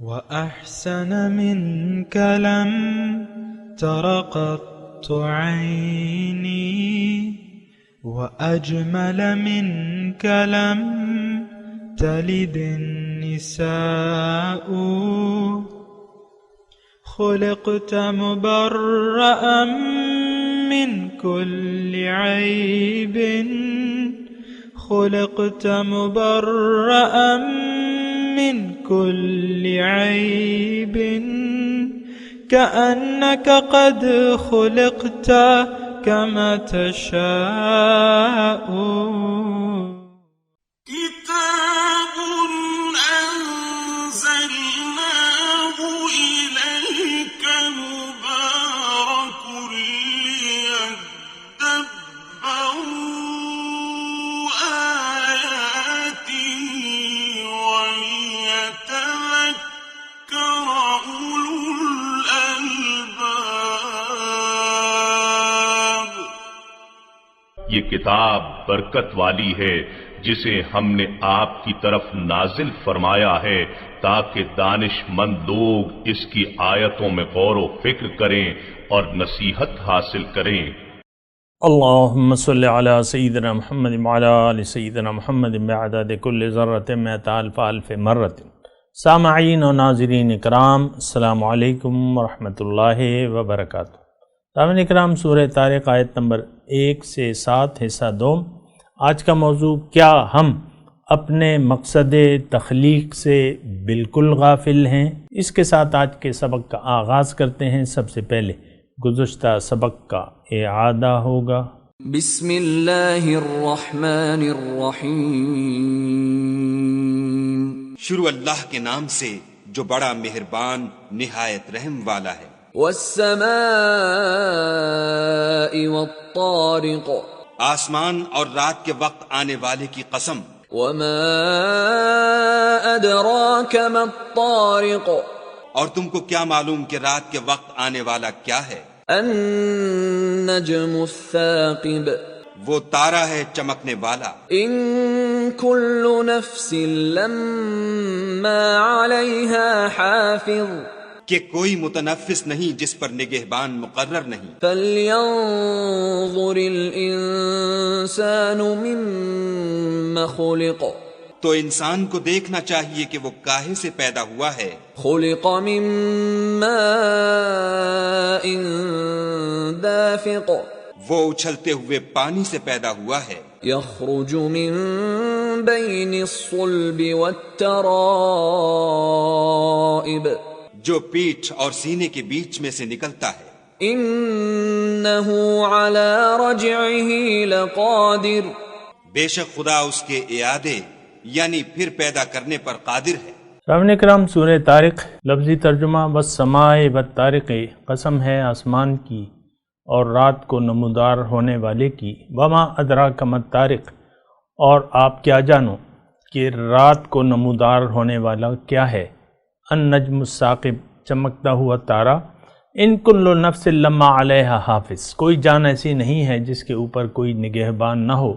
وأحسن منك لم تر قط عيني وأجمل منك لم تلد النساء خلقت مبرأ من كل عيب خلقت مبرأ من كل عيب كأنك قد خلقت كما تشاء كتاب أنزلناه إليك مبارك ليدبروا آياته وليتذكر أولو الألباب۔ یہ کتاب برکت والی ہے جسے ہم نے آپ کی طرف نازل فرمایا ہے تاکہ دانش مند لوگ اس کی آیتوں میں غور و فکر کریں اور نصیحت حاصل کریں۔ اللہم صلی علی سیدنا محمد وعلی آل سیدنا محمد بعدد کل ذرۃ مئۃ الف الف مرۃ۔ سامعین و ناظرین اکرام، السلام علیکم ورحمۃ اللہ وبرکاتہ۔ سامعین اکرام، سورہ طارق آیت نمبر 1 سے 7 حصہ دوم۔ آج کا موضوع، کیا ہم اپنے مقصد تخلیق سے بالکل غافل ہیں؟ اس کے ساتھ آج کے سبق کا آغاز کرتے ہیں۔ سب سے پہلے گزشتہ سبق کا اعادہ ہوگا۔ بسم اللہ الرحمن الرحیم۔ شروع اللہ کے نام سے جو بڑا مہربان نہایت رحم والا ہے۔ والسماء والطارق، آسمان اور رات کے وقت آنے والے کی قسم۔ وما ادراک ما الطارق، اور تم کو کیا معلوم کہ رات کے وقت آنے والا کیا ہے؟ النجم الثاقب، وہ تارا ہے چمکنے والا۔ ان کل نفس لما علیہا حافظ، کہ کوئی متنفس نہیں جس پر نگہبان مقرر نہیں۔ فلینظر الانسان مما خلق، تو انسان کو دیکھنا چاہیے کہ وہ کاہے سے پیدا ہوا ہے۔ خلق من ماء دافق، وہ اچھلتے ہوئے پانی سے پیدا ہوا ہے۔ یخرج من بین الصلب والترائب، جو پیٹھ اور سینے کے بیچ میں سے نکلتا ہے۔ انہ علی رجعہ لقادر، بے شک خدا اس کے اعادے یعنی پھر پیدا کرنے پر قادر ہے۔ سامعین کرام، سورہ طارق، لفظی ترجمہ والسماء والطارق، قسم ہے آسمان کی اور رات کو نمودار ہونے والے کی۔ وما ادراک ما الطارق، اور آپ کیا جانو کہ رات کو نمودار ہونے والا کیا ہے؟ النجم الثاقب، چمکتا ہوا تارا۔ ان کل نفس لما علیہا حافظ، کوئی جان ایسی نہیں ہے جس کے اوپر کوئی نگہبان نہ ہو۔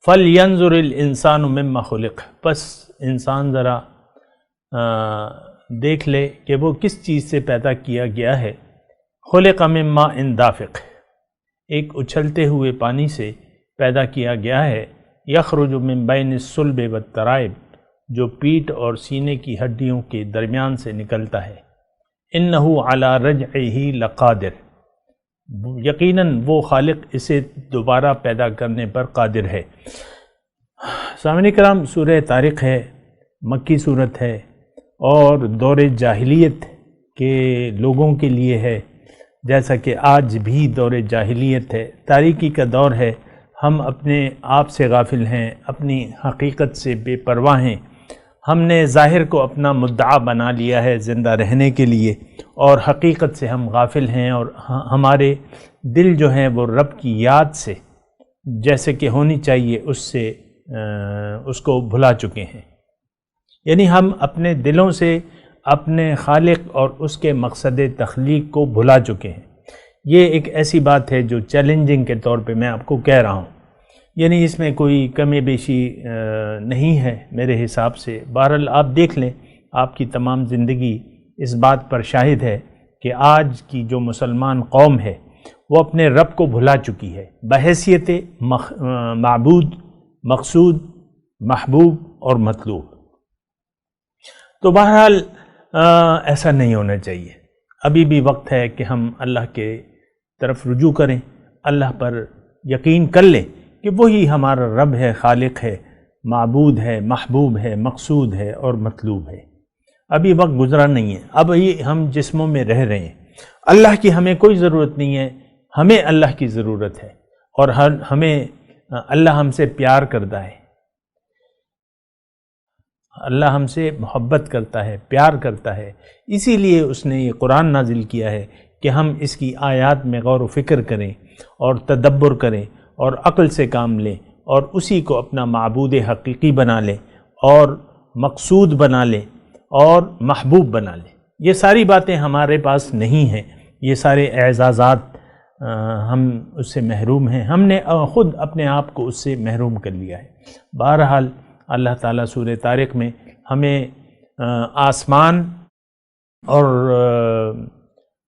فلینظر الانسان مما خلق، پس انسان ذرا دیکھ لے کہ وہ کس چیز سے پیدا کیا گیا ہے۔ خلق من ماء دافق، ایک اچھلتے ہوئے پانی سے پیدا کیا گیا ہے۔ یخرج من بین الصلب والترائب، جو پیٹھ اور سینے کی ہڈیوں کے درمیان سے نکلتا ہے۔ انہ علی رجعہ لقادر، یقیناً وہ خالق اسے دوبارہ پیدا کرنے پر قادر ہے۔ سامعین کرام، سورہ طارق ہے، مکی صورت ہے اور دور جاہلیت کے لوگوں کے لیے ہے، جیسا کہ آج بھی دور جاہلیت ہے، تاریکی کا دور ہے۔ ہم اپنے آپ سے غافل ہیں، اپنی حقیقت سے بے پرواہ ہیں۔ ہم نے ظاہر کو اپنا مدعا بنا لیا ہے زندہ رہنے کے لیے، اور حقیقت سے ہم غافل ہیں، اور ہمارے دل جو ہیں وہ رب کی یاد سے جیسے کہ ہونی چاہیے اس کو بھلا چکے ہیں۔ یعنی ہم اپنے دلوں سے اپنے خالق اور اس کے مقصد تخلیق کو بھلا چکے ہیں۔ یہ ایک ایسی بات ہے جو چیلنجنگ کے طور پہ میں آپ کو کہہ رہا ہوں، یعنی اس میں کوئی کمی بیشی نہیں ہے میرے حساب سے۔ بہرحال آپ دیکھ لیں، آپ کی تمام زندگی اس بات پر شاہد ہے کہ آج کی جو مسلمان قوم ہے وہ اپنے رب کو بھلا چکی ہے بحیثیت معبود، مقصود، محبوب اور مطلوب۔ تو بہرحال ایسا نہیں ہونا چاہیے، ابھی بھی وقت ہے کہ ہم اللہ کے طرف رجوع کریں، اللہ پر یقین کر لیں کہ وہی ہمارا رب ہے، خالق ہے، معبود ہے، محبوب ہے، مقصود ہے اور مطلوب ہے۔ ابھی وقت گزرا نہیں ہے، اب یہ ہم جسموں میں رہ رہے ہیں، اللہ کی ہمیں کوئی ضرورت نہیں ہے، ہمیں اللہ کی ضرورت ہے، اور ہمیں اللہ ہم سے پیار کرتا ہے، اللہ ہم سے محبت کرتا ہے، پیار کرتا ہے، اسی لیے اس نے یہ قرآن نازل کیا ہے کہ ہم اس کی آیات میں غور و فکر کریں اور تدبر کریں اور عقل سے کام لیں اور اسی کو اپنا معبود حقیقی بنا لیں اور مقصود بنا لیں اور محبوب بنا لیں۔ یہ ساری باتیں ہمارے پاس نہیں ہیں، یہ سارے اعزازات ہم اس سے محروم ہیں، ہم نے خود اپنے آپ کو اس سے محروم کر لیا ہے۔ بہرحال اللہ تعالیٰ سورہ طارق میں ہمیں آسمان اور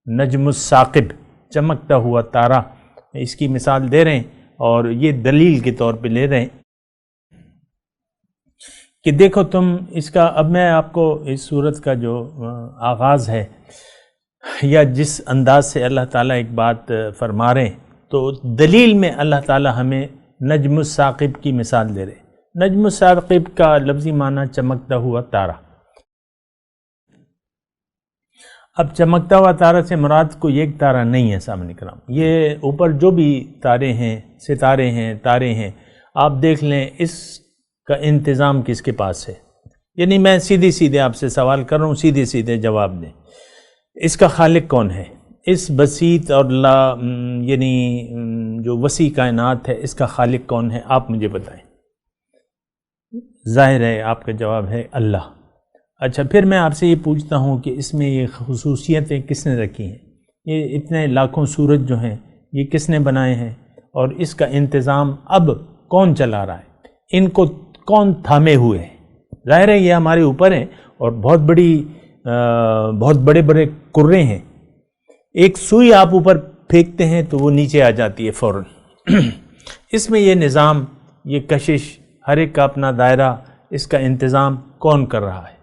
نجم الثاقب، چمکتا ہوا تارا، اس کی مثال دے رہے ہیں اور یہ دلیل کے طور پہ لے رہے ہیں کہ دیکھو تم اس کا، اب میں آپ کو اس سورت کا جو آغاز ہے یا جس انداز سے اللہ تعالیٰ ایک بات فرما رہے ہیں، تو دلیل میں اللہ تعالیٰ ہمیں نجم الثاقب کی مثال دے رہے ہیں۔ نجم الثاقب کا لفظی معنی چمکتا ہوا تارا۔ اب چمکتا ہوا تارا سے مراد کوئی ایک تارا نہیں ہے سامنے کرام، یہ اوپر جو بھی تارے ہیں، ستارے ہیں، تارے ہیں، آپ دیکھ لیں اس کا انتظام کس کے پاس ہے۔ یعنی میں سیدھے آپ سے سوال کر رہا ہوں، سیدھے جواب دیں، اس کا خالق کون ہے؟ اس بسیط اور یعنی جو وسیع کائنات ہے، اس کا خالق کون ہے؟ آپ مجھے بتائیں۔ ظاہر ہے آپ کا جواب ہے اللہ۔ اچھا، پھر میں آپ سے یہ پوچھتا ہوں کہ اس میں یہ خصوصیتیں کس نے رکھی ہیں؟ یہ اتنے لاکھوں سورج جو ہیں یہ کس نے بنائے ہیں؟ اور اس کا انتظام اب کون چلا رہا ہے؟ ان کو کون تھامے ہوئے ہیں؟ ظاہر ہے یہ ہمارے اوپر ہیں اور بہت بڑے کرے ہیں، ایک سوئی آپ اوپر پھینکتے ہیں تو وہ نیچے آ جاتی ہے فوراً۔ اس میں یہ نظام، یہ کشش، ہر ایک کا اپنا دائرہ، اس کا انتظام کون کر رہا ہے؟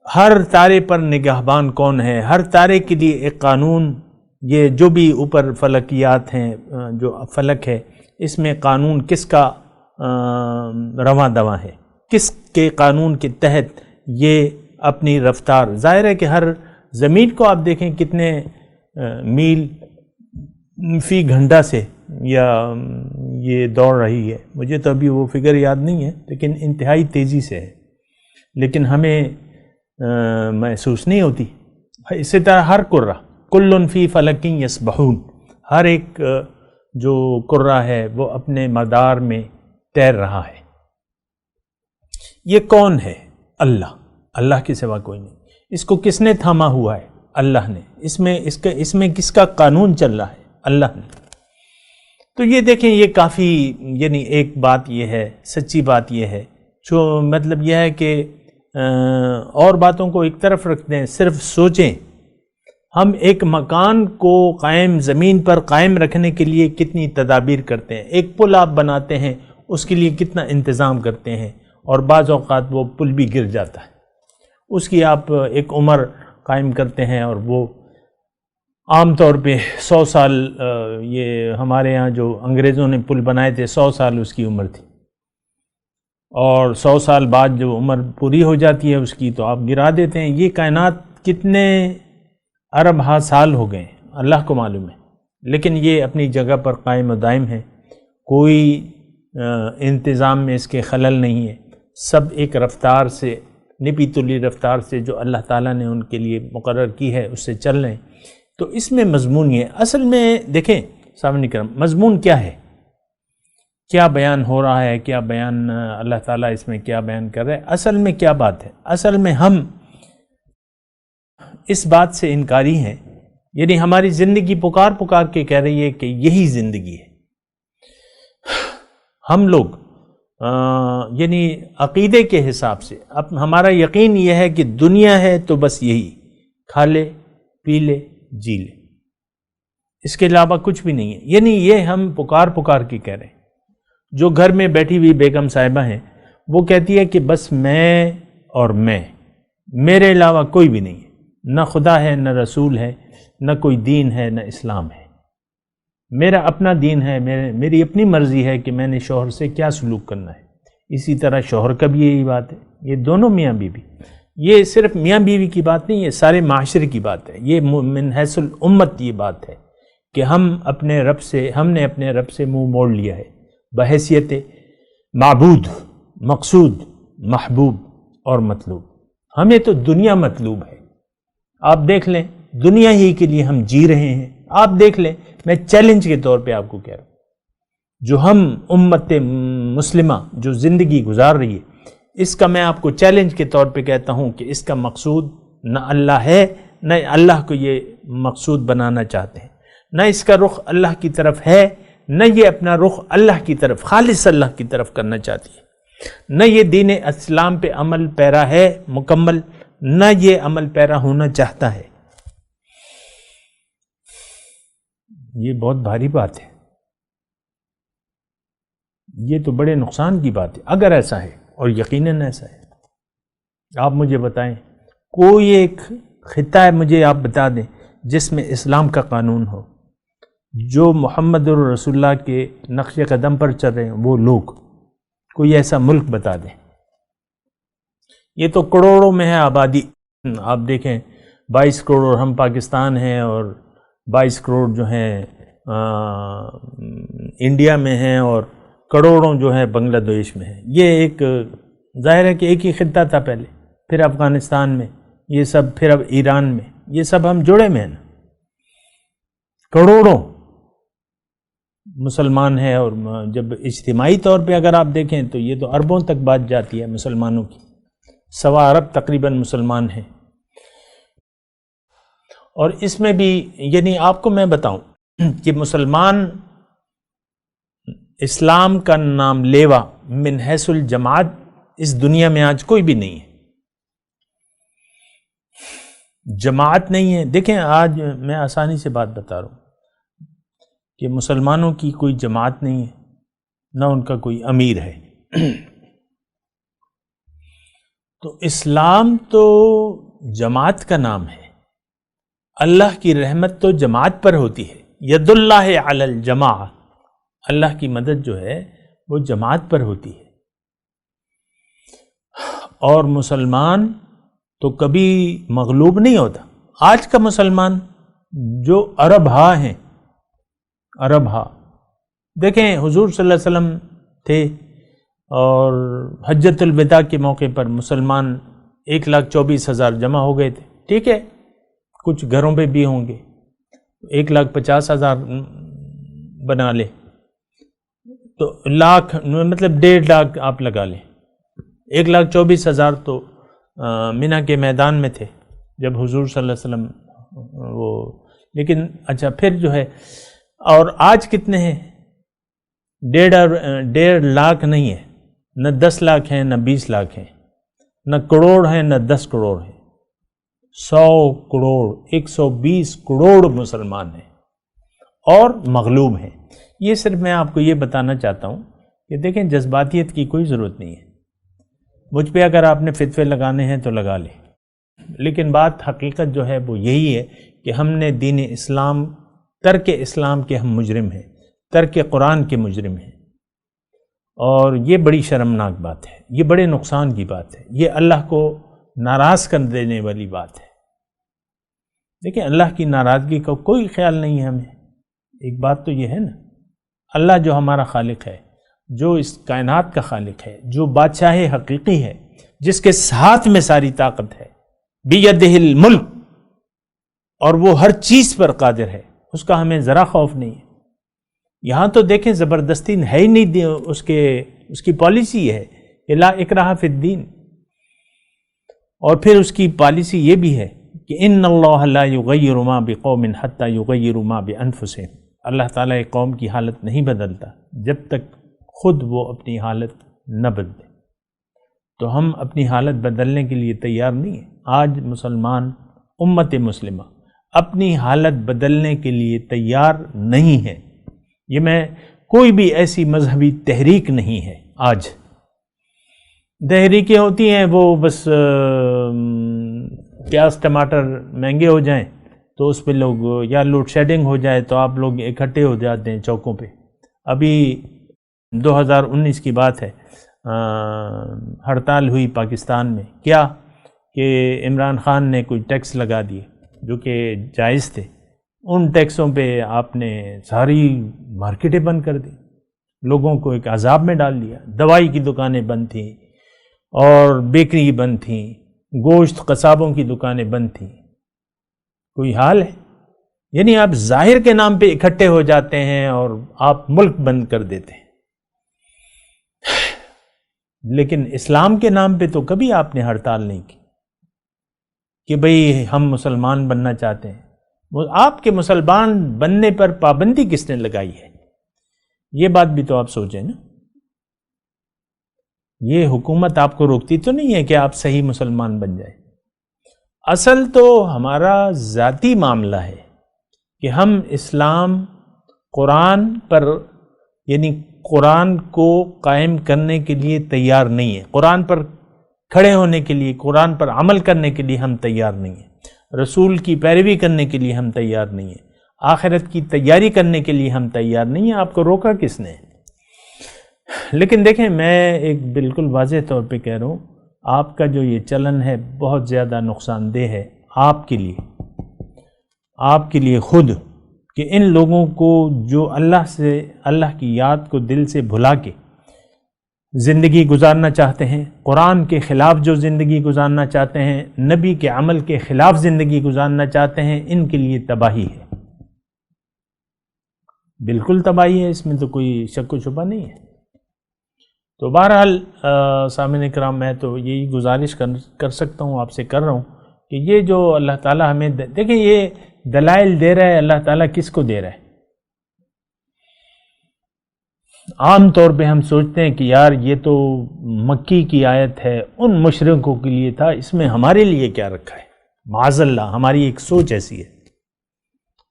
ہر تارے پر نگہبان کون ہے؟ ہر تارے کے لیے ایک قانون، یہ جو بھی اوپر فلکیات ہیں، جو فلک ہے، اس میں قانون کس کا رواں دواں ہے؟ کس کے قانون کے تحت یہ اپنی رفتار، ظاہر ہے کہ ہر زمین کو آپ دیکھیں کتنے میل فی گھنٹہ سے یا یہ دوڑ رہی ہے، مجھے تو ابھی وہ فگر یاد نہیں ہے، لیکن انتہائی تیزی سے ہے، لیکن ہمیں محسوس نہیں ہوتی۔ اسی طرح ہر کرہ، کل فی فلک یسبحون، ہر ایک جو کرہ ہے وہ اپنے مدار میں تیر رہا ہے۔ یہ کون ہے؟ اللہ، اللہ کے سوا کوئی نہیں۔ اس کو کس نے تھاما ہوا ہے؟ اللہ نے۔ اس میں کس کا قانون چل رہا ہے؟ اللہ نے۔ تو یہ دیکھیں، یہ کافی، یعنی ایک بات یہ ہے، سچی بات یہ ہے، جو مطلب یہ ہے کہ اور باتوں کو ایک طرف رکھ دیں، صرف سوچیں ہم ایک مکان کو قائم، زمین پر قائم رکھنے کے لیے کتنی تدابیر کرتے ہیں۔ ایک پل آپ بناتے ہیں، اس کے لیے کتنا انتظام کرتے ہیں، اور بعض اوقات وہ پل بھی گر جاتا ہے، اس کی آپ ایک عمر قائم کرتے ہیں، اور وہ عام طور پہ 100 سال، یہ ہمارے ہاں جو انگریزوں نے پل بنائے تھے 100 سال اس کی عمر تھی، اور 100 سال بعد جو عمر پوری ہو جاتی ہے اس کی تو آپ گرا دیتے ہیں۔ یہ کائنات کتنے ارب ہا سال ہو گئے اللہ کو معلوم ہے، لیکن یہ اپنی جگہ پر قائم و دائم ہے، کوئی انتظام میں اس کے خلل نہیں ہے، سب ایک رفتار سے، نپی تلی رفتار سے جو اللہ تعالیٰ نے ان کے لیے مقرر کی ہے اس سے چل رہے ہیں۔ تو اس میں مضمون یہ اصل میں دیکھیں سامنے کرم، مضمون کیا ہے، کیا بیان ہو رہا ہے، کیا بیان اللہ تعالیٰ اس میں کیا بیان کر رہے ہیں، اصل میں کیا بات ہے؟ اصل میں ہم اس بات سے انکاری ہیں، یعنی ہماری زندگی پکار کے کہہ رہی ہے کہ یہی زندگی ہے۔ ہم لوگ یعنی عقیدے کے حساب سے اب ہمارا یقین یہ ہے کہ دنیا ہے تو بس یہی، کھا لے پی لے جی لے، اس کے علاوہ کچھ بھی نہیں ہے. یعنی یہ ہم پکار کے کہہ رہے ہیں. جو گھر میں بیٹھی ہوئی بیگم صاحبہ ہیں وہ کہتی ہے کہ بس میں اور میں، میرے علاوہ کوئی بھی نہیں ہے، نہ خدا ہے نہ رسول ہے نہ کوئی دین ہے نہ اسلام ہے، میرا اپنا دین ہے، میری اپنی مرضی ہے کہ میں نے شوہر سے کیا سلوک کرنا ہے. اسی طرح شوہر کا بھی یہی بات ہے. یہ دونوں میاں بیوی، یہ صرف میاں بیوی کی بات نہیں، یہ سارے معاشرے کی بات ہے. یہ من حیث الامت یہ بات ہے کہ ہم نے اپنے رب سے منہ موڑ لیا ہے بحیثیت معبود، مقصود، محبوب اور مطلوب. ہمیں تو دنیا مطلوب ہے. آپ دیکھ لیں دنیا ہی کے لیے ہم جی رہے ہیں. آپ دیکھ لیں، میں چیلنج کے طور پہ آپ کو کہہ رہا ہوں، جو ہم امت مسلمہ جو زندگی گزار رہی ہے، اس کا میں آپ کو چیلنج کے طور پہ کہتا ہوں کہ اس کا مقصود نہ اللہ ہے، نہ اللہ کو یہ مقصود بنانا چاہتے ہیں، نہ اس کا رخ اللہ کی طرف ہے، نہ یہ اپنا رخ اللہ کی طرف، خالص اللہ کی طرف کرنا چاہتی ہے، نہ یہ دین اسلام پہ عمل پیرا ہے مکمل، نہ یہ عمل پیرا ہونا چاہتا ہے. یہ بہت بھاری بات ہے، یہ تو بڑے نقصان کی بات ہے اگر ایسا ہے، اور یقیناً ایسا ہے. آپ مجھے بتائیں کوئی ایک خطہ ہے مجھے آپ بتا دیں جس میں اسلام کا قانون ہو، جو محمد رسول اللہ کے نقش قدم پر چل رہے ہیں وہ لوگ، کوئی ایسا ملک بتا دیں. یہ تو کروڑوں میں ہے آبادی. آپ دیکھیں 22 کروڑ ہم پاکستان ہیں، اور 22 کروڑ جو ہیں انڈیا میں ہیں، اور کروڑوں جو ہیں بنگلہ دیش میں ہیں. یہ ایک ظاہر ہے کہ ایک ہی خطہ تھا پہلے، پھر افغانستان میں یہ سب، پھر اب ایران میں، یہ سب ہم جڑے میں ہیں نا. کروڑوں مسلمان ہیں، اور جب اجتماعی طور پہ اگر آپ دیکھیں تو یہ تو اربوں تک بات جاتی ہے مسلمانوں کی. 1.25 ارب تقریباً مسلمان ہیں. اور اس میں بھی یعنی آپ کو میں بتاؤں کہ مسلمان اسلام کا نام لیوا من حیث الجماعت اس دنیا میں آج کوئی بھی نہیں ہے. جماعت نہیں ہے. دیکھیں آج میں آسانی سے بات بتا رہا ہوں کہ مسلمانوں کی کوئی جماعت نہیں ہے، نہ ان کا کوئی امیر ہے. تو اسلام تو جماعت کا نام ہے. اللہ کی رحمت تو جماعت پر ہوتی ہے. ید اللہ علی الجماع، اللہ کی مدد جو ہے وہ جماعت پر ہوتی ہے. اور مسلمان تو کبھی مغلوب نہیں ہوتا. آج کا مسلمان جو عرب ہا ہیں، عرب ہا دیکھیں حضور صلی اللہ علیہ وسلم تھے، اور حجۃ الوداع کے موقع پر مسلمان 1,24,000 جمع ہو گئے تھے. ٹھیک ہے، کچھ گھروں پہ بھی ہوں گے، 1,50,000 بنا لے تو لاکھ، مطلب 1.5 لاکھ آپ لگا لیں. 1,24,000 تو منی کے میدان میں تھے جب حضور صلی اللہ علیہ وسلم وہ. لیکن اچھا پھر جو ہے، اور آج کتنے ہیں؟ 1.5 لاکھ نہیں ہے، نہ 10 لاکھ ہیں، نہ 20 لاکھ ہیں، نہ کروڑ ہیں، نہ 10 کروڑ ہیں. 100 کروڑ 120 کروڑ مسلمان ہیں اور مغلوب ہیں. یہ صرف میں آپ کو یہ بتانا چاہتا ہوں کہ دیکھیں جذباتیت کی کوئی ضرورت نہیں ہے. مجھ پہ اگر آپ نے فتوے لگانے ہیں تو لگا لیں، لیکن بات حقیقت جو ہے وہ یہی ہے کہ ہم نے دین اسلام، ترک اسلام کے ہم مجرم ہیں، ترک قرآن کے مجرم ہیں. اور یہ بڑی شرمناک بات ہے، یہ بڑے نقصان کی بات ہے، یہ اللہ کو ناراض کر دینے والی بات ہے. دیکھیں اللہ کی ناراضگی کا کوئی خیال نہیں ہے ہمیں. ایک بات تو یہ ہے نا، اللہ جو ہمارا خالق ہے، جو اس کائنات کا خالق ہے، جو بادشاہ حقیقی ہے، جس کے ہاتھ میں ساری طاقت ہے، بیدہ الملک، اور وہ ہر چیز پر قادر ہے، اس کا ہمیں ذرا خوف نہیں ہے. یہاں تو دیکھیں زبردستی ہے ہی نہیں، اس کی پالیسی ہے کہ لا اکراہ فی الدین. اور پھر اس کی پالیسی یہ بھی ہے کہ ان اللہ لا یغیر ما بقوم حتی یغیروا ما بانفسہم. اللہ تعالیٰ ایک قوم کی حالت نہیں بدلتا جب تک خود وہ اپنی حالت نہ بدلے. تو ہم اپنی حالت بدلنے کے لیے تیار نہیں ہیں. آج مسلمان امت مسلمہ اپنی حالت بدلنے کے لیے تیار نہیں ہے. یہ میں کوئی بھی ایسی مذہبی تحریک نہیں ہے. آج تحریکیں ہوتی ہیں وہ بس پیاز ٹماٹر مہنگے ہو جائیں تو اس پہ لوگ، یا لوڈ شیڈنگ ہو جائے تو آپ لوگ اکٹھے ہو جاتے ہیں چوکوں پہ. ابھی 2019 کی بات ہے، ہڑتال ہوئی پاکستان میں. کیا کہ عمران خان نے کوئی ٹیکس لگا دیے جو کہ جائز تھے. ان ٹیکسوں پہ آپ نے ساری مارکیٹیں بند کر دی، لوگوں کو ایک عذاب میں ڈال دیا. دوائی کی دکانیں بند تھیں اور بیکری بند تھیں، گوشت قصابوں کی دکانیں بند تھیں. کوئی حال ہے؟ یعنی آپ ظاہر کے نام پہ اکٹھے ہو جاتے ہیں اور آپ ملک بند کر دیتے ہیں، لیکن اسلام کے نام پہ تو کبھی آپ نے ہڑتال نہیں کی کہ بھئی ہم مسلمان بننا چاہتے ہیں. آپ کے مسلمان بننے پر پابندی کس نے لگائی ہے؟ یہ بات بھی تو آپ سوچیں نا. یہ حکومت آپ کو روکتی تو نہیں ہے کہ آپ صحیح مسلمان بن جائیں. اصل تو ہمارا ذاتی معاملہ ہے کہ ہم اسلام قرآن پر، یعنی قرآن کو قائم کرنے کے لیے تیار نہیں ہے. قرآن پر کھڑے ہونے کے لیے، قرآن پر عمل کرنے کے لیے ہم تیار نہیں ہیں. رسول کی پیروی کرنے کے لیے ہم تیار نہیں ہیں. آخرت کی تیاری کرنے کے لیے ہم تیار نہیں ہیں. آپ کو روکا کس نے؟ لیکن دیکھیں، میں ایک بالکل واضح طور پہ کہہ رہا ہوں، آپ کا جو یہ چلن ہے بہت زیادہ نقصان دہ ہے آپ کے لیے خود، کہ ان لوگوں کو جو اللہ کی یاد کو دل سے بھلا کے زندگی گزارنا چاہتے ہیں، قرآن کے خلاف جو زندگی گزارنا چاہتے ہیں، نبی کے عمل کے خلاف زندگی گزارنا چاہتے ہیں، ان کے لیے تباہی ہے. بالکل تباہی ہے، اس میں تو کوئی شک و شبہ نہیں ہے. تو بہرحال سامعین کرام، میں تو یہی گزارش کر سکتا ہوں، آپ سے کر رہا ہوں کہ یہ جو اللہ تعالیٰ ہمیں دیکھیں، یہ دلائل دے رہا ہے اللہ تعالیٰ. کس کو دے رہا ہے؟ عام طور پہ ہم سوچتے ہیں کہ یار یہ تو مکی کی آیت ہے، ان مشرکوں کے لیے تھا، اس میں ہمارے لیے کیا رکھا ہے؟ معاذ اللہ، ہماری ایک سوچ ایسی ہے.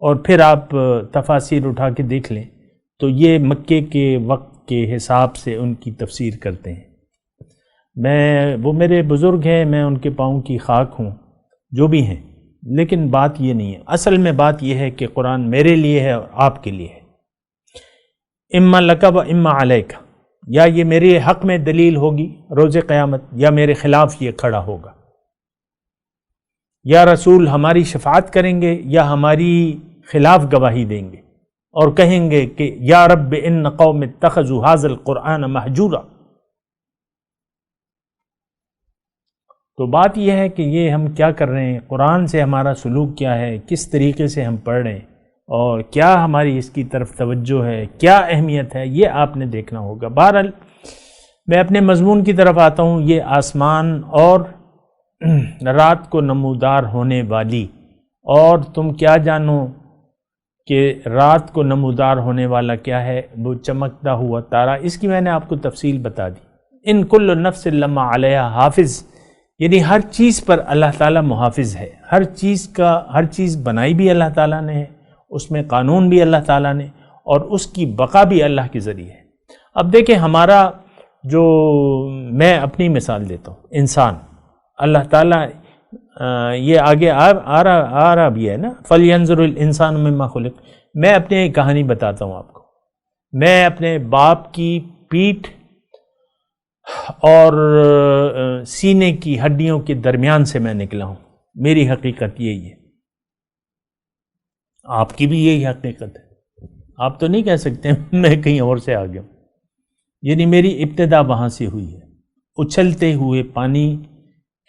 اور پھر آپ تفاسیر اٹھا کے دیکھ لیں تو یہ مکے کے وقت کے حساب سے ان کی تفسیر کرتے ہیں. وہ میرے بزرگ ہیں، میں ان کے پاؤں کی خاک ہوں، جو بھی ہیں، لیکن بات یہ نہیں ہے. اصل میں بات یہ ہے کہ قرآن میرے لیے ہے اور آپ کے لیے ہے. اما لکا و اما علیکا، یا یہ میرے حق میں دلیل ہوگی روز قیامت، یا میرے خلاف یہ کھڑا ہوگا. یا رسول ہماری شفاعت کریں گے یا ہماری خلاف گواہی دیں گے اور کہیں گے کہ یا رب ان قوم اتخذوا ھذا القرآن مہجورا. تو بات یہ ہے کہ یہ ہم کیا کر رہے ہیں، قرآن سے ہمارا سلوک کیا ہے، کس طریقے سے ہم پڑھ رہے ہیں، اور کیا ہماری اس کی طرف توجہ ہے، کیا اہمیت ہے، یہ آپ نے دیکھنا ہوگا. بہرحال میں اپنے مضمون کی طرف آتا ہوں. یہ آسمان اور رات کو نمودار ہونے والی، اور تم کیا جانو کہ رات کو نمودار ہونے والا کیا ہے؟ وہ چمکتا ہوا تارا. اس کی میں نے آپ کو تفصیل بتا دی. ان کل نفس لما علیہا حافظ، یعنی ہر چیز پر اللہ تعالیٰ محافظ ہے. ہر چیز بنائی بھی اللہ تعالیٰ نے ہے، اس میں قانون بھی اللہ تعالیٰ نے، اور اس کی بقا بھی اللہ کے ذریعے ہے. اب دیکھیں، ہمارا جو، میں اپنی مثال دیتا ہوں، انسان، اللہ تعالیٰ یہ آگے آ رہا بھی ہے نا، فَلْيَنْظُرِ الْإِنسَانُ مِمَّا خُلِقَ. میں اپنی ایک کہانی بتاتا ہوں آپ کو. میں اپنے باپ کی پیٹھ اور سینے کی ہڈیوں کے درمیان سے میں نکلا ہوں. میری حقیقت یہی ہے، آپ کی بھی یہی حقیقت ہے. آپ تو نہیں کہہ سکتے میں کہیں اور سے آ گیا ہوں. یعنی میری ابتدا وہاں سے ہوئی ہے. اچھلتے ہوئے پانی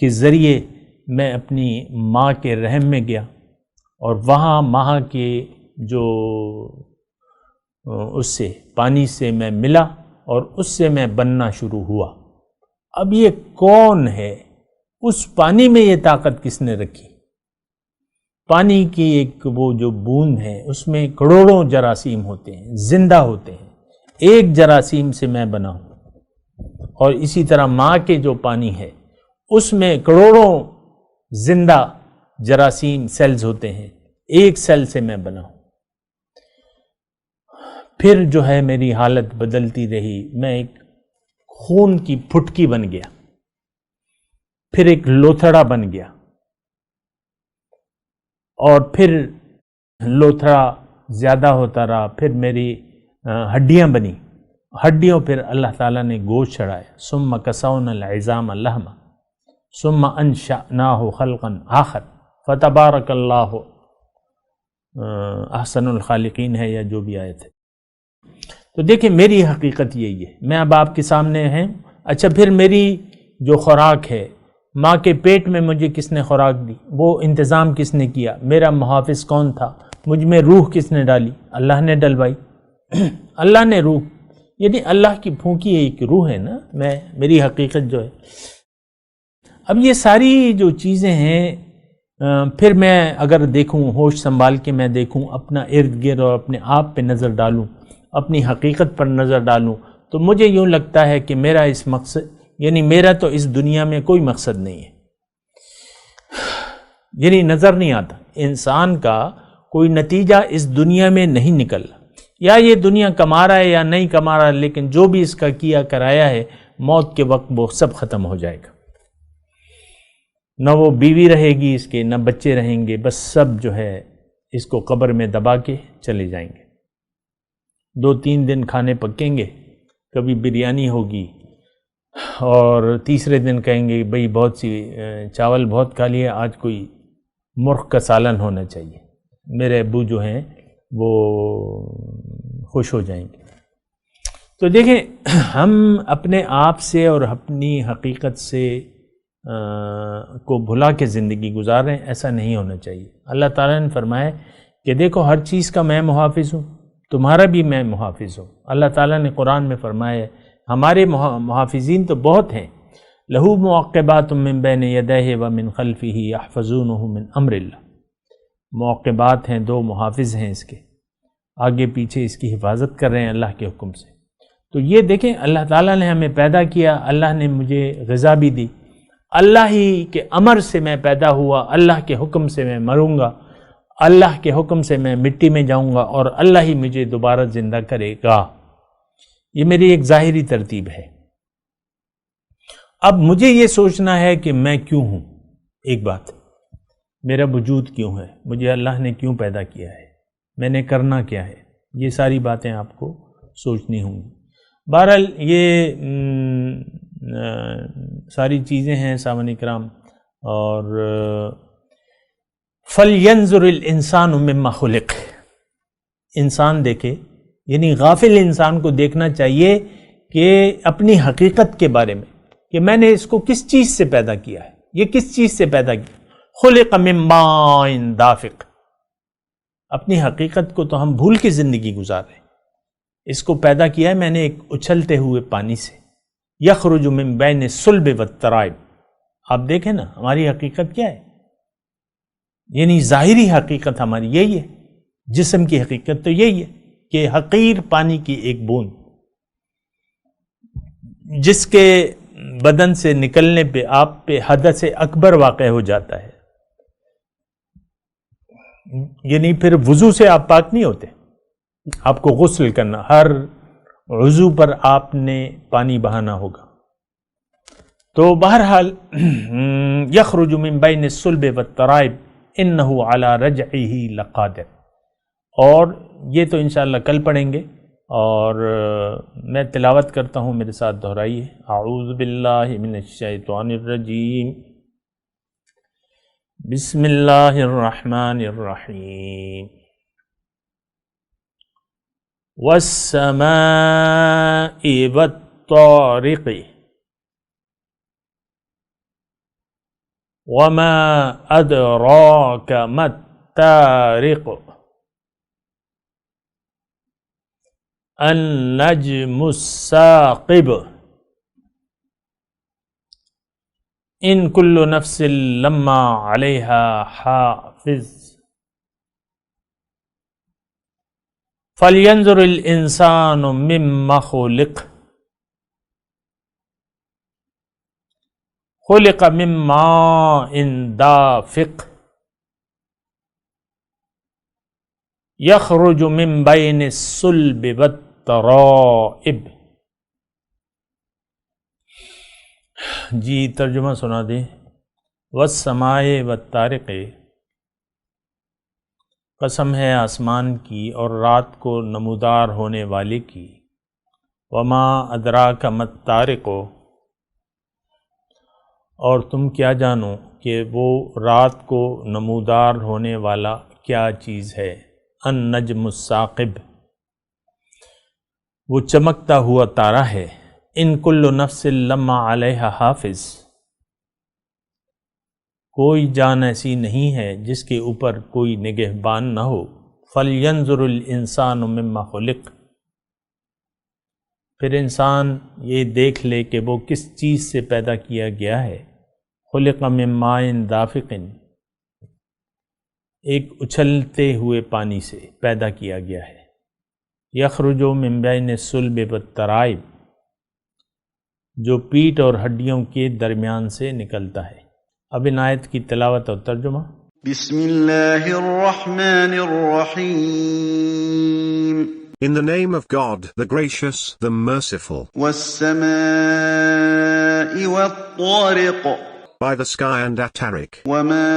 کے ذریعے میں اپنی ماں کے رحم میں گیا، اور وہاں ماں کے جو اس سے پانی سے میں ملا، اور اس سے میں بننا شروع ہوا. اب یہ کون ہے؟ اس پانی میں یہ طاقت کس نے رکھی؟ پانی کی ایک وہ جو بوند ہے، اس میں کروڑوں جراثیم ہوتے ہیں، زندہ ہوتے ہیں. ایک جراثیم سے میں بنا ہوں. اور اسی طرح ماں کے جو پانی ہے اس میں کروڑوں زندہ جراثیم سیلز ہوتے ہیں، ایک سیل سے میں بنا ہوں۔ پھر جو ہے میری حالت بدلتی رہی، میں ایک خون کی پھٹکی بن گیا، پھر ایک لوتھڑا بن گیا، اور پھر لوتھڑا زیادہ ہوتا رہا، پھر میری ہڈیاں بنی، ہڈیوں پھر اللہ تعالیٰ نے گوشت چڑھایا، ثم کسونا العظام لحما ثم انشأناہ خلقا آخر فتبارک اللہ احسن الخالقین ہے، یا جو بھی آیت ہے۔ تو دیکھیں میری حقیقت یہی ہے، میں اب آپ کے سامنے ہیں۔ اچھا، پھر میری جو خوراک ہے، ماں کے پیٹ میں مجھے کس نے خوراک دی، وہ انتظام کس نے کیا، میرا محافظ کون تھا، مجھ میں روح کس نے ڈالی، اللہ نے ڈلوائی۔ اللہ نے روح، یعنی اللہ کی پھونکی ایک روح ہے نا، میری حقیقت جو ہے۔ اب یہ ساری جو چیزیں ہیں، پھر میں اگر دیکھوں، ہوش سنبھال کے میں دیکھوں اپنا ارد گرد اور اپنے آپ پہ نظر ڈالوں، اپنی حقیقت پر نظر ڈالوں، تو مجھے یوں لگتا ہے کہ میرا اس مقصد، یعنی میرا تو اس دنیا میں کوئی مقصد نہیں ہے، یعنی نظر نہیں آتا انسان کا کوئی نتیجہ اس دنیا میں نہیں نکل رہا، یا یہ دنیا کما رہا ہے یا نہیں کما رہا، لیکن جو بھی اس کا کیا کرایا ہے، موت کے وقت وہ سب ختم ہو جائے گا، نہ وہ بیوی رہے گی اس کے، نہ بچے رہیں گے، بس سب جو ہے اس کو قبر میں دبا کے چلے جائیں گے۔ 2-3 دن کھانے پکیں گے، کبھی بریانی ہوگی، اور تیسرے دن کہیں گے بھئی بہت سی چاول بہت کھا لیا، آج کوئی مرغ کا سالن ہونا چاہیے، میرے ابو جو ہیں وہ خوش ہو جائیں گے۔ تو دیکھیں، ہم اپنے آپ سے اور اپنی حقیقت سے کو بھلا کے زندگی گزار رہے ہیں، ایسا نہیں ہونا چاہیے۔ اللہ تعالیٰ نے فرمایا کہ دیکھو ہر چیز کا میں محافظ ہوں، تمہارا بھی میں محافظ ہوں۔ اللہ تعالیٰ نے قرآن میں فرمایا ہے ہمارے محافظین تو بہت ہیں، لہو معقبات من بین یدیہ ومن خلفہ یحفظونہ من امر اللہ، معقبات ہیں، 2 محافظ ہیں اس کے، آگے پیچھے اس کی حفاظت کر رہے ہیں اللہ کے حکم سے۔ تو یہ دیکھیں، اللہ تعالیٰ نے ہمیں پیدا کیا، اللہ نے مجھے غذا بھی دی، اللہ ہی کے امر سے میں پیدا ہوا، اللہ کے حکم سے میں مروں گا، اللہ کے حکم سے میں مٹی میں جاؤں گا، اور اللہ ہی مجھے دوبارہ زندہ کرے گا۔ یہ میری ایک ظاہری ترتیب ہے۔ اب مجھے یہ سوچنا ہے کہ میں کیوں ہوں، ایک بات، میرا وجود کیوں ہے، مجھے اللہ نے کیوں پیدا کیا ہے، میں نے کرنا کیا ہے، یہ ساری باتیں آپ کو سوچنی ہوں گی۔ بہرحال یہ ساری چیزیں ہیں سامعین کرام، اور فَلْيَنْظُرِ الْإِنسَانُ مِمَّا خُلِقَ، انسان دیکھے، یعنی غافل انسان کو دیکھنا چاہیے کہ اپنی حقیقت کے بارے میں، کہ میں نے اس کو کس چیز سے پیدا کیا ہے، یہ کس چیز سے پیدا کیا، خُلِقَ مِن مَاءٍ دَافِقٍ۔ اپنی حقیقت کو تو ہم بھول کے زندگی گزار رہے ہیں۔ اس کو پیدا کیا ہے میں نے ایک اچھلتے ہوئے پانی سے، یخرج من بین الصلب والترائب۔ آپ دیکھیں نا ہماری حقیقت کیا ہے، یعنی ظاہری حقیقت ہماری یہی ہے، جسم کی حقیقت تو یہی ہے کہ حقیر پانی کی ایک بوند جس کے بدن سے نکلنے پہ آپ پہ حدث اکبر واقع ہو جاتا ہے، یعنی پھر وضو سے آپ پاک نہیں ہوتے، آپ کو غسل کرنا، ہر عضو پر آپ نے پانی بہانا ہوگا۔ تو بہرحال یخرج من بین الصلب والترائب انہ علی رجعہ لقادر، اور یہ تو انشاءاللہ کل پڑھیں گے، اور میں تلاوت کرتا ہوں، میرے ساتھ دہرائیے۔ اعوذ باللہ من الشیطان الرجیم، بسم اللہ الرحمن الرحیم، والسماء والطارق وما ادراک ما الطارق النجم الثاقب ان کل نفس لما علیہا حافظ فَلْيَنْظُرِ الْإِنسَانُ مِمَّا خُلِقَ خلق من ماء دافق یخرج من بین الصلب والترائب۔ جی ترجمہ سنا دیں۔ والسماء والطارق، قسم ہے آسمان کی اور رات کو نمودار ہونے والے کی۔ وما ادراک ما الطارق، اور تم کیا جانو کہ وہ رات کو نمودار ہونے والا کیا چیز ہے۔ النجم الثاقب، وہ چمکتا ہوا تارا ہے۔ ان کل نفس لما علیہا حافظ، کوئی جان ایسی نہیں ہے جس کے اوپر کوئی نگہبان نہ ہو۔ فَلْيَنْظُرُ الْإِنسَانُ مِمَّا خُلِقَ، پھر انسان یہ دیکھ لے کہ وہ کس چیز سے پیدا کیا گیا ہے۔ خُلِقَ مِن مَاءٍ دَافِقٍ، ایک اچھلتے ہوئے پانی سے پیدا کیا گیا ہے۔ یخرج من بین الصلب والترائب، جو پیٹ اور ہڈیوں کے درمیان سے نکلتا ہے۔ اب ان آیت کی تلاوت اور ترجمہ۔ بسم اللہ الرحمن الرحیم۔ In the name of God, the gracious, the merciful. والسماء والطارق، By the sky and Ataric. وما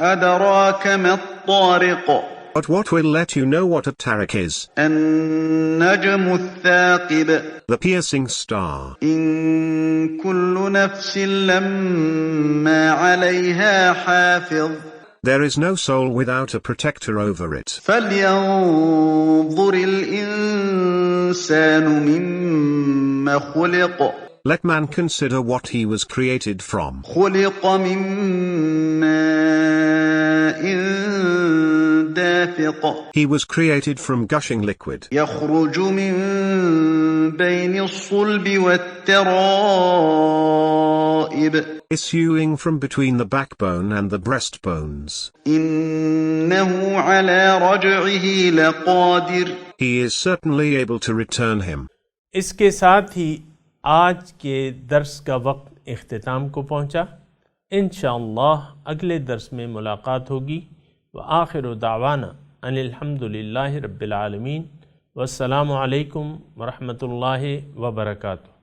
أدراك ما الطارق، But what will let you know what Ataric is? النجم ul Saqib, The piercing star. إن كل نفس لما عليها حافظ، There is no soul without a protector over it. فلينظر الإنسان مما خلق، Let man consider what he was created from. خلق من ماء دافق، He was created from gushing liquid. يخرج من بين الصلب والترائب، Issuing from between the backbone and the breastbones. إنه على رجعه لقادر، He is certainly able to return him. اس کے ساتھ ہی آج کے درس کا وقت اختتام کو پہنچا۔ انشاءاللہ اگلے درس میں ملاقات ہوگی۔ وآخر دعوانا ان الحمدللہ رب العالمین، والسلام علیکم ورحمۃ اللہ وبرکاتہ۔